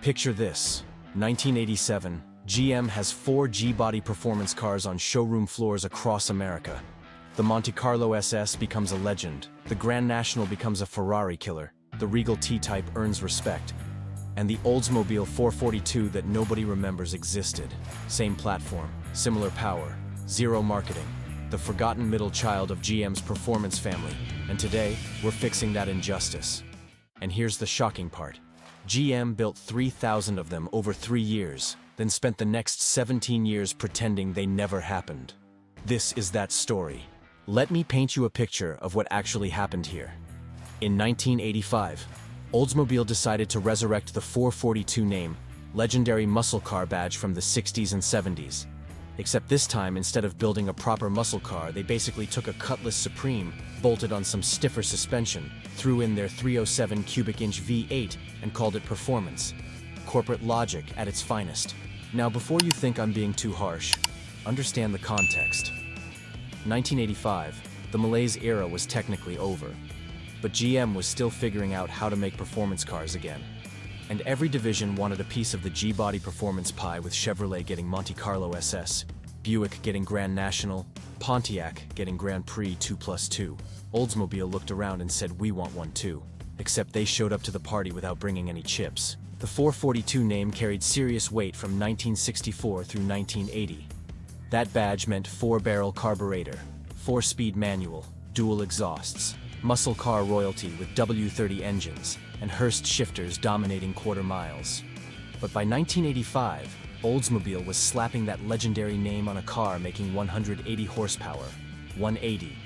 Picture this. 1987, GM has 4 G-body performance cars on showroom floors across America. The Monte Carlo SS becomes a legend, the Grand National becomes a Ferrari killer, the Regal T-Type earns respect, and the Oldsmobile 442 that nobody remembers existed. Same platform, similar power, zero marketing, the forgotten middle child of GM's performance family, and today, we're fixing that injustice. And here's the shocking part. GM built 3,000 of them over 3 years, then spent the next 17 years pretending they never happened. This is that story. Let me paint you a picture of what actually happened here. In 1985, Oldsmobile decided to resurrect the 442 name, legendary muscle car badge from the 60s and 70s. Except this time, instead of building a proper muscle car, they basically took a Cutlass Supreme, bolted on some stiffer suspension, threw in their 307 cubic inch V8, and called it performance. Corporate logic at its finest. Now, before you think I'm being too harsh, understand the context. 1985, the malaise era was technically over, but GM was still figuring out how to make performance cars again. And every division wanted a piece of the G-body performance pie, with Chevrolet getting Monte Carlo SS, Buick getting Grand National, Pontiac getting Grand Prix 2+2. Oldsmobile looked around and said, "We want one too." Except they showed up to the party without bringing any chips. The 442 name carried serious weight from 1964 through 1980. That badge meant 4-barrel carburetor, 4-speed manual, dual exhausts, muscle car royalty with W30 engines, and Hurst shifters dominating quarter miles. But by 1985, Oldsmobile was slapping that legendary name on a car making 180 horsepower. 180.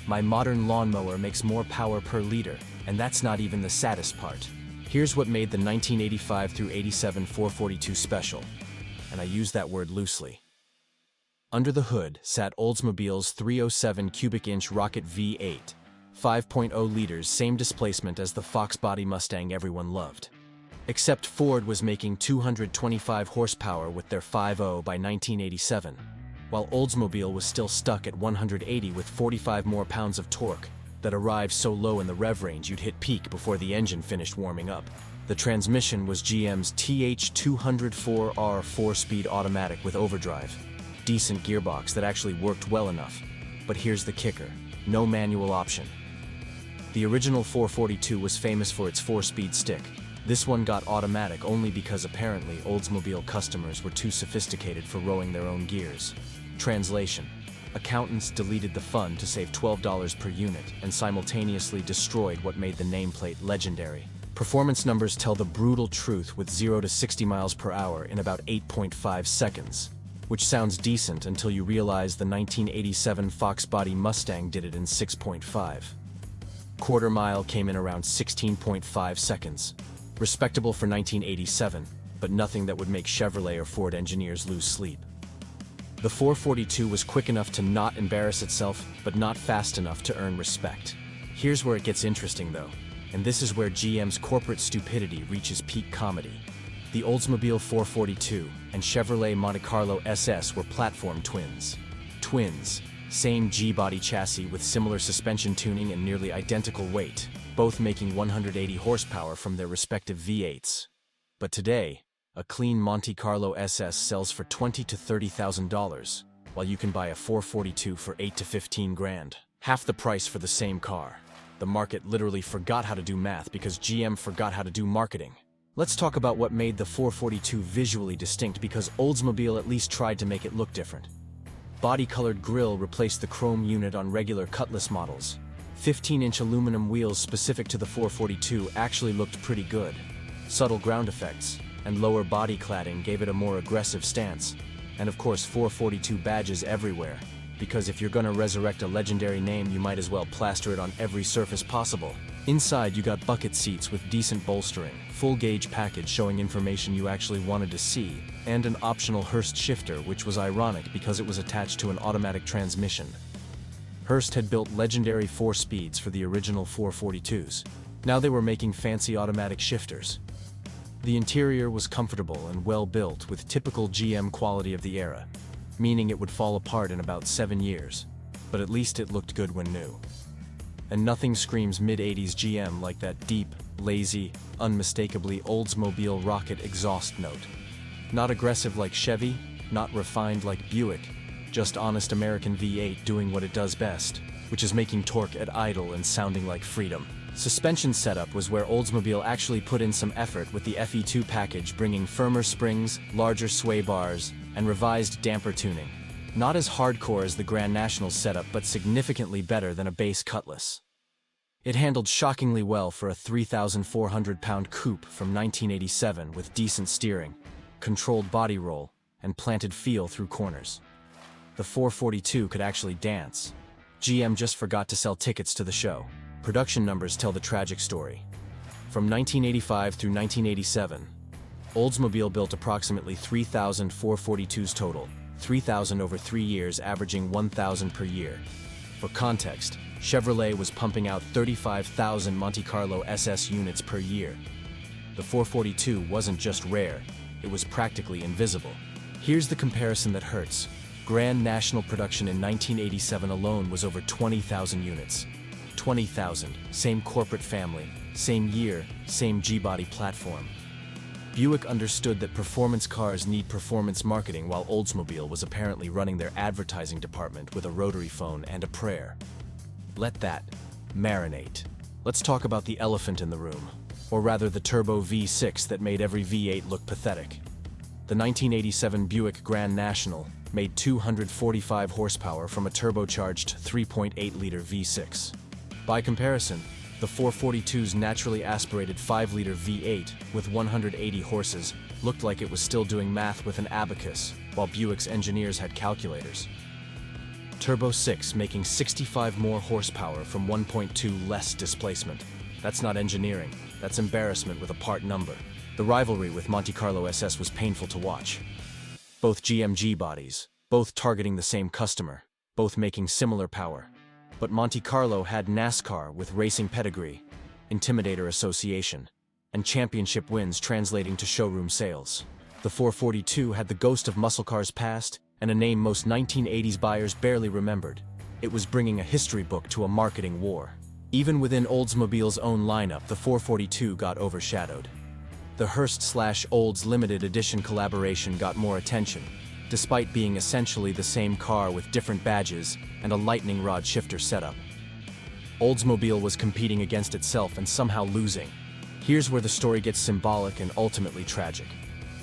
My modern lawnmower makes more power per liter, and that's not even the saddest part. Here's what made the 1985 through 87 442 special, and I use that word loosely. Under the hood sat Oldsmobile's 307 cubic inch Rocket V8. 5.0 liters, same displacement as the Fox body Mustang everyone loved. Except Ford was making 225 horsepower with their 5.0 by 1987, while Oldsmobile was still stuck at 180 with 45 more pounds of torque that arrived so low in the rev range you'd hit peak before the engine finished warming up. The transmission was GM's TH204R 4-speed automatic with overdrive. Decent gearbox that actually worked well enough. But here's the kicker: no manual option. The original 442 was famous for its 4-speed stick. This one got automatic only because apparently Oldsmobile customers were too sophisticated for rowing their own gears. Translation: accountants deleted the fun to save $12 per unit and simultaneously destroyed what made the nameplate legendary. Performance numbers tell the brutal truth with 0 to 60 miles per hour in about 8.5 seconds. Which sounds decent until you realize the 1987 Fox body Mustang did it in 6.5. Quarter mile came in around 16.5 seconds. Respectable for 1987, but nothing that would make Chevrolet or Ford engineers lose sleep. The 442 was quick enough to not embarrass itself, but not fast enough to earn respect. Here's where it gets interesting though, and this is where GM's corporate stupidity reaches peak comedy. The Oldsmobile 442 and Chevrolet Monte Carlo SS were platform twins. Twins, same G-body chassis with similar suspension tuning and nearly identical weight, both making 180 horsepower from their respective V8s. But today, a clean Monte Carlo SS sells for $20,000 to $30,000, while you can buy a 442 for $8 to $15 grand. Half the price for the same car. The market literally forgot how to do math because GM forgot how to do marketing. Let's talk about what made the 442 visually distinct, because Oldsmobile at least tried to make it look different. Body-colored grille replaced the chrome unit on regular Cutlass models. 15-inch aluminum wheels specific to the 442 actually looked pretty good. Subtle ground effects and lower body cladding gave it a more aggressive stance. And of course 442 badges everywhere, because if you're gonna resurrect a legendary name, you might as well plaster it on every surface possible. Inside you got bucket seats with decent bolstering, full gauge package showing information you actually wanted to see, and an optional Hurst shifter, which was ironic because it was attached to an automatic transmission. Hurst had built legendary 4 speeds for the original 442s. Now they were making fancy automatic shifters. The interior was comfortable and well built with typical GM quality of the era, meaning it would fall apart in about 7 years, but at least it looked good when new. And nothing screams mid-80s GM like that deep, lazy, unmistakably Oldsmobile Rocket exhaust note. Not aggressive like Chevy, not refined like Buick, just honest American V8 doing what it does best, which is making torque at idle and sounding like freedom. Suspension setup was where Oldsmobile actually put in some effort with the FE2 package, bringing firmer springs, larger sway bars, and revised damper tuning. Not as hardcore as the Grand National setup, but significantly better than a base Cutlass. It handled shockingly well for a 3,400-pound coupe from 1987 with decent steering, controlled body roll, and planted feel through corners. The 442 could actually dance. GM just forgot to sell tickets to the show. Production numbers tell the tragic story. From 1985 through 1987, Oldsmobile built approximately 3,000 442s total, 3,000 over 3 years, averaging 1,000 per year. For context, Chevrolet was pumping out 35,000 Monte Carlo SS units per year. The 442 wasn't just rare, it was practically invisible. Here's the comparison that hurts. Grand National production in 1987 alone was over 20,000 units. 20,000, same corporate family, same year, same G-body platform. Buick understood that performance cars need performance marketing, while Oldsmobile was apparently running their advertising department with a rotary phone and a prayer. Let that marinate. Let's talk about the elephant in the room, or rather the turbo V6 that made every V8 look pathetic. The 1987 Buick Grand National made 245 horsepower from a turbocharged 3.8-liter V6. By comparison, the 442's naturally aspirated 5-liter V8 with 180 horses looked like it was still doing math with an abacus, while Buick's engineers had calculators. Turbo 6 making 65 more horsepower from 1.2 less displacement. That's not engineering, that's embarrassment with a part number. The rivalry with Monte Carlo SS was painful to watch. Both GMG bodies, both targeting the same customer, both making similar power. But Monte Carlo had NASCAR with racing pedigree, Intimidator association, and championship wins translating to showroom sales. The 442 had the ghost of muscle cars past and a name most 1980s buyers barely remembered. It was bringing a history book to a marketing war. Even within Oldsmobile's own lineup, the 442 got overshadowed. The Hearst/Olds limited edition collaboration got more attention, despite being essentially the same car with different badges and a lightning rod shifter setup. Oldsmobile was competing against itself and somehow losing. Here's where the story gets symbolic and ultimately tragic.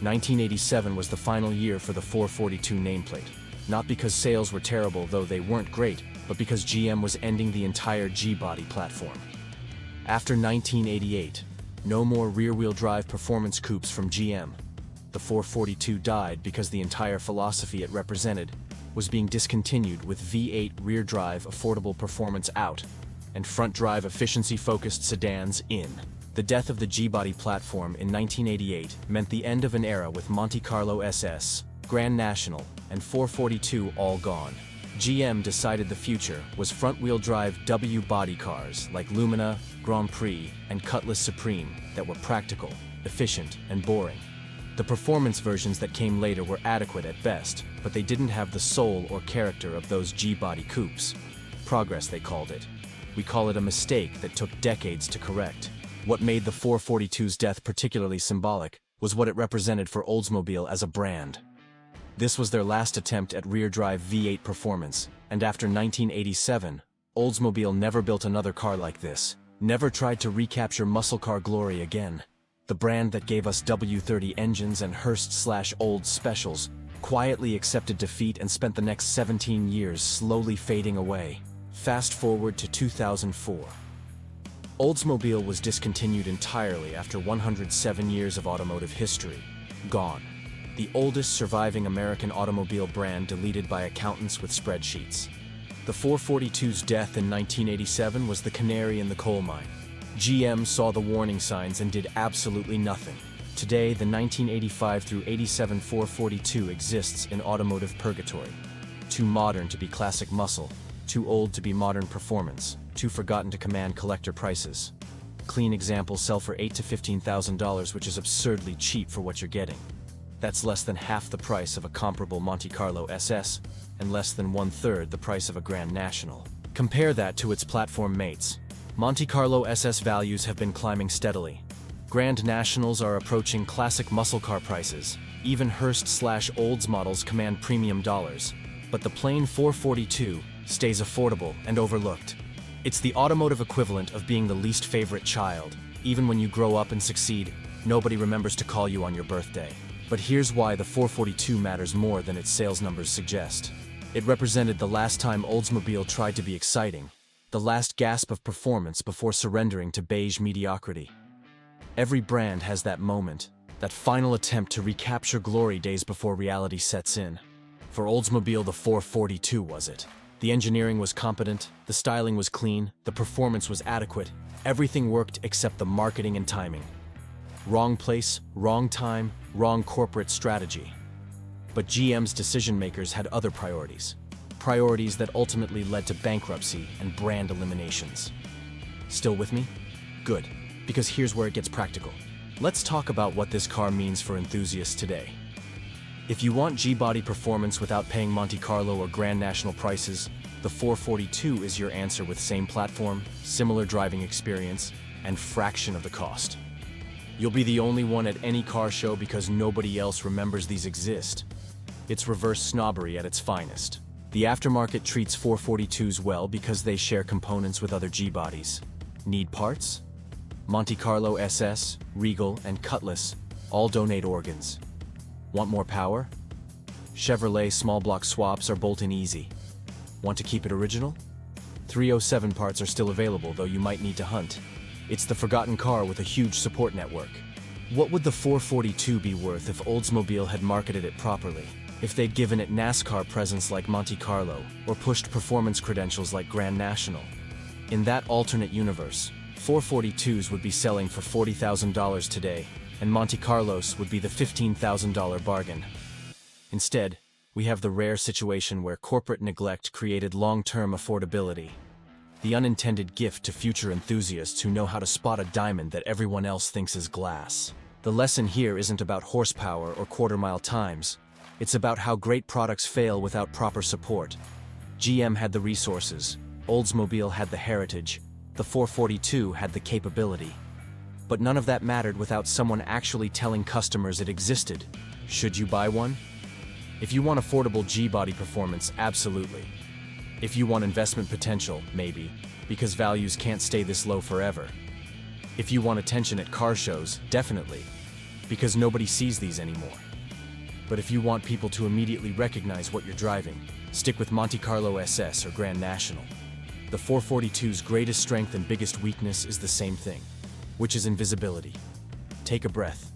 1987 was the final year for the 442 nameplate. Not because sales were terrible, though they weren't great, but because GM was ending the entire G-body platform. After 1988, no more rear-wheel drive performance coupes from GM. The 442 died because the entire philosophy it represented was being discontinued, with V8 rear-drive affordable performance out and front-drive efficiency-focused sedans in. The death of the G-body platform in 1988 meant the end of an era, with Monte Carlo SS, Grand National, and 442 all gone. GM decided the future was front-wheel drive W-body cars like Lumina, Grand Prix, and Cutlass Supreme that were practical, efficient, and boring. The performance versions that came later were adequate at best, but they didn't have the soul or character of those G-body coupes. Progress, they called it. We call it a mistake that took decades to correct. What made the 442's death particularly symbolic was what it represented for Oldsmobile as a brand. This was their last attempt at rear-drive V8 performance, and after 1987, Oldsmobile never built another car like this, never tried to recapture muscle car glory again. The brand that gave us W30 engines and Hearst/Olds specials quietly accepted defeat and spent the next 17 years slowly fading away. Fast forward to 2004. Oldsmobile was discontinued entirely after 107 years of automotive history. Gone. The oldest surviving American automobile brand deleted by accountants with spreadsheets. The 442's death in 1987 was the canary in the coal mine. GM saw the warning signs and did absolutely nothing. Today, the 1985 through 87 442 exists in automotive purgatory. Too modern to be classic muscle, too old to be modern performance, too forgotten to command collector prices. Clean examples sell for $8,000 to $15,000, which is absurdly cheap for what you're getting. That's less than half the price of a comparable Monte Carlo SS, and less than 1/3 the price of a Grand National. Compare that to its platform mates. Monte Carlo SS values have been climbing steadily. Grand Nationals are approaching classic muscle car prices. Even Hearst/Olds models command premium dollars. But the plain 442 stays affordable and overlooked. It's the automotive equivalent of being the least favorite child. Even when you grow up and succeed, nobody remembers to call you on your birthday. But here's why the 442 matters more than its sales numbers suggest. It represented the last time Oldsmobile tried to be exciting, the last gasp of performance before surrendering to beige mediocrity. Every brand has that moment, that final attempt to recapture glory days before reality sets in. For Oldsmobile, the 442 was it. The engineering was competent, the styling was clean, the performance was adequate. Everything worked except the marketing and timing. Wrong place, wrong time, wrong corporate strategy. But GM's decision-makers had other priorities. Priorities that ultimately led to bankruptcy and brand eliminations. Still with me? Good, because here's where it gets practical. Let's talk about what this car means for enthusiasts today. If you want G-body performance without paying Monte Carlo or Grand National prices, the 442 is your answer with same platform, similar driving experience, and fraction of the cost. You'll be the only one at any car show because nobody else remembers these exist. It's reverse snobbery at its finest. The aftermarket treats 442s well because they share components with other G-bodies. Need parts? Monte Carlo SS, Regal, and Cutlass all donate organs. Want more power? Chevrolet small block swaps are bolt-in easy. Want to keep it original? 307 parts are still available, though you might need to hunt. It's the forgotten car with a huge support network. What would the 442 be worth if Oldsmobile had marketed it properly? If they'd given it NASCAR presence like Monte Carlo, or pushed performance credentials like Grand National? In that alternate universe, 442s would be selling for $40,000 today, and Monte Carlos would be the $15,000 bargain. Instead, we have the rare situation where corporate neglect created long-term affordability. The unintended gift to future enthusiasts who know how to spot a diamond that everyone else thinks is glass. The lesson here isn't about horsepower or quarter-mile times. It's about how great products fail without proper support. GM had the resources, Oldsmobile had the heritage, the 442 had the capability. But none of that mattered without someone actually telling customers it existed. Should you buy one? If you want affordable G-body performance, absolutely. If you want investment potential, maybe, because values can't stay this low forever. If you want attention at car shows, definitely, because nobody sees these anymore. But if you want people to immediately recognize what you're driving, stick with Monte Carlo SS or Grand National. The 442's greatest strength and biggest weakness is the same thing, which is invisibility. Take a breath.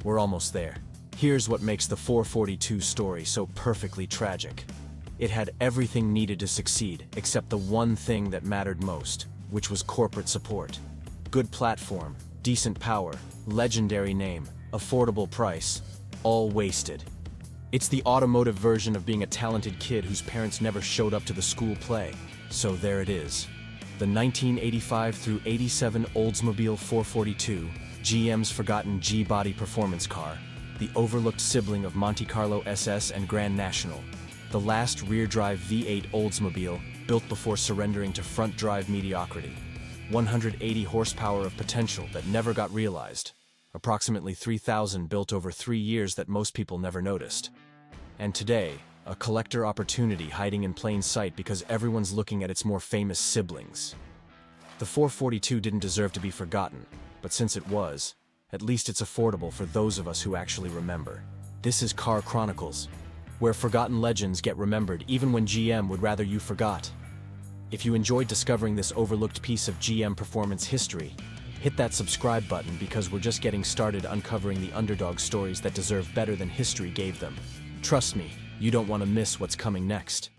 We're almost there. Here's what makes the 442 story so perfectly tragic. It had everything needed to succeed, except the one thing that mattered most, which was corporate support. Good platform, decent power, legendary name, affordable price, all wasted. It's the automotive version of being a talented kid whose parents never showed up to the school play. So there it is. The 1985 through 87 Oldsmobile 442, GM's forgotten G-body performance car, the overlooked sibling of Monte Carlo SS and Grand National, the last rear-drive V8 Oldsmobile built before surrendering to front-drive mediocrity. 180 horsepower of potential that never got realized. Approximately 3,000 built over 3 years that most people never noticed. And today, a collector opportunity hiding in plain sight because everyone's looking at its more famous siblings. The 442 didn't deserve to be forgotten, but since it was, at least it's affordable for those of us who actually remember. This is Car Chronicles, where forgotten legends get remembered even when GM would rather you forgot. If you enjoyed discovering this overlooked piece of GM performance history, hit that subscribe button because we're just getting started uncovering the underdog stories that deserve better than history gave them. Trust me, you don't want to miss what's coming next.